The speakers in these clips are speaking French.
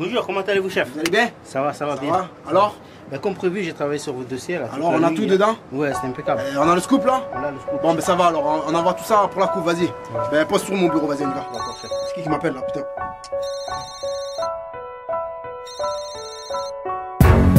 Bonjour, comment allez-vous, chef? Vous allez bien? Ça va bien. Va. Alors? Comme prévu, j'ai travaillé sur votre dossier là. Alors, on a tout dedans? Ouais, c'est impeccable. On a le scoop là? On a le scoop. Bon, ben ça va alors, on envoie tout ça pour la coupe, vas-y. Ben, pose sur mon bureau, vas-y, on y va. D'accord, chef. C'est qui m'appelle là, putain?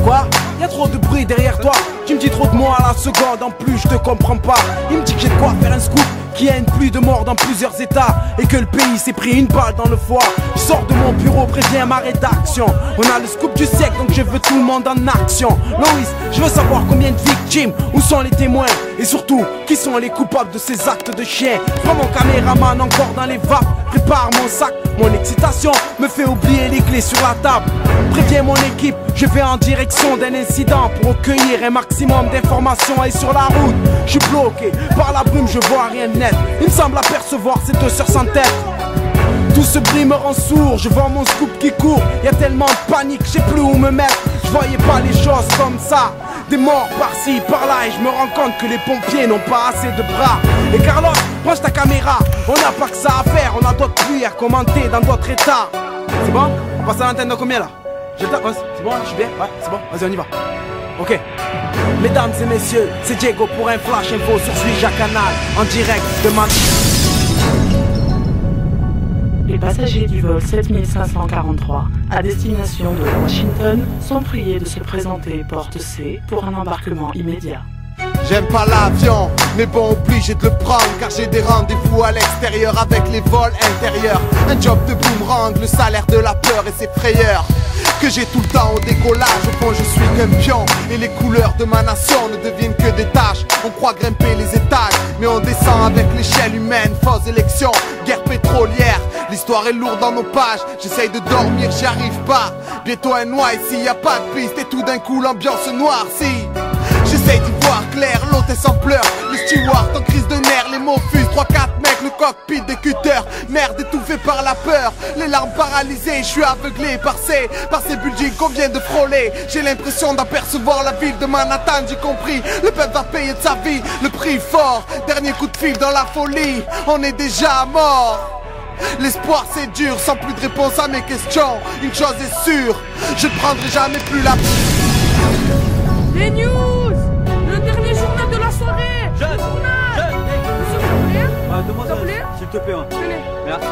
Quoi? Y'a trop de bruit derrière toi. Tu me dis trop de mots à la seconde, en plus je te comprends pas. Il me dit que j'ai de quoi faire un scoop, qu'il y a une pluie de morts dans plusieurs états et que le pays s'est pris une balle dans le foie. Je sors de mon bureau, préviens ma rédaction. On a le scoop du siècle, donc je veux tout le monde en action. Loïs, je veux savoir combien de victimes, où sont les témoins et surtout, qui sont les coupables de ces actes de chien. Prends mon caméraman encore dans les vapes, prépare mon sac. Mon excitation me fait oublier les clés sur la table. Préviens mon équipe, je vais en direction d'un incident pour recueillir un maximum d'informations. Et sur la route, je suis bloqué par la brume, je vois rien de net. Il me semble apercevoir ces deux sœurs sans tête. Tout ce bruit me rend sourd, je vois mon scoop qui court. Y a tellement de panique, je sais plus où me mettre. Je voyais pas les choses comme ça. Des morts par-ci, par-là, et je me rends compte que les pompiers n'ont pas assez de bras. Et Carlos, branche ta caméra, on n'a pas que ça à faire, on a d'autres pluies à commenter dans d'autres états. C'est bon? On passe à l'antenne de combien là? C'est bon, je suis bien? Ouais, c'est bon, vas-y, on y va. Ok. Mesdames et messieurs, c'est Diego pour un flash info sur Suija Canal, en direct de Les passagers du vol 7543 à destination de Washington sont priés de se présenter porte C pour un embarquement immédiat. J'aime pas l'avion, mais bon, obligé de le prendre car j'ai des rendez-vous à l'extérieur avec les vols intérieurs. Un job de boomerang, le salaire de la peur et ses frayeurs que j'ai tout le temps au décollage. Au fond je suis qu'un pion et les couleurs de ma nation ne deviennent que des tâches. On croit grimper les étages, mais on descend avec l'échelle humaine. Fausse élection, guerre pétrolière, l'histoire est lourde dans nos pages. J'essaye de dormir, j'y arrive pas. Bientôt un noir ici, y a pas de piste et tout d'un coup l'ambiance noire. Si j'essaye d'y voir clair, l'hôtesse en pleurs, le steward en crise de nerfs, les mots fusent, 3-4 mecs, le cockpit des cutters. Merde étouffé par la peur, les larmes paralysées, je suis aveuglé par ces buildings qu'on vient de frôler. J'ai l'impression d'apercevoir la ville de Manhattan, j'ai compris, le peuple va payer de sa vie, le prix fort, dernier coup de fil dans la folie, on est déjà mort. L'espoir c'est dur, sans plus de réponse à mes questions, une chose est sûre, je ne prendrai jamais plus la... Les news! Le dernier journal de la soirée! Jeune! Journal! Monsieur, vous voulez? Demande-moi, s'il te plaît. Tenez. Merci.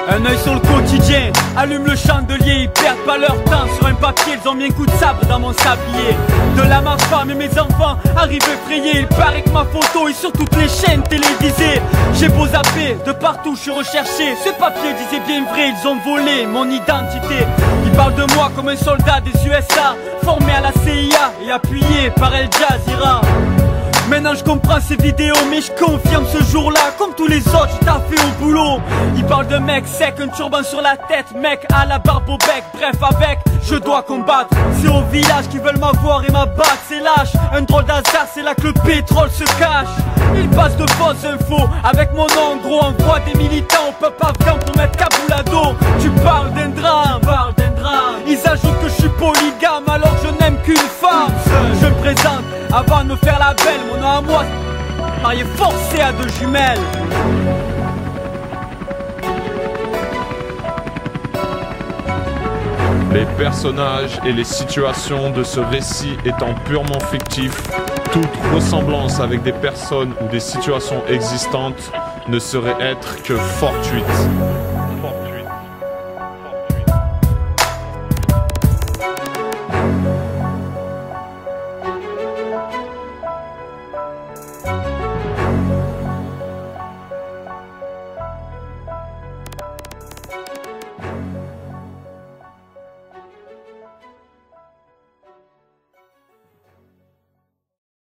Un œil sur le quotidien, allume le chandelier, ils perdent pas leur temps sur un papier, ils ont mis un coup de sabre dans mon sablier. De là ma femme et mes enfants arrivent effrayés, il paraît que ma photo est sur toutes les chaînes télévisées. J'ai beau zapper, de partout je suis recherché, ce papier disait bien vrai, ils ont volé mon identité. Ils parlent de moi comme un soldat des USA, formé à la CIA et appuyé par El Jazeera. Maintenant je comprends ces vidéos, mais je confirme ce jour-là, comme tous les autres, j'ai taffé au boulot. Ils parlent de mec sec, un turban sur la tête, mec à la barbe au bec, bref avec, je dois combattre. C'est au village qui veulent m'avoir et m'abattre, c'est lâche. Un drôle d'hasard, c'est là que le pétrole se cache. Ils passent de fausses infos, avec mon nom en gros, envoie des militants au peuple afghan pour mettre Kaboul à dos. Tu parles d'un drame, ils ajoutent que je suis polygame alors que je n'aime qu'une femme. Je me présente avant de me faire la belle, mon nom à moi, marié forcé à deux jumelles. Les personnages et les situations de ce récit étant purement fictifs, toute ressemblance avec des personnes ou des situations existantes ne saurait être que fortuite.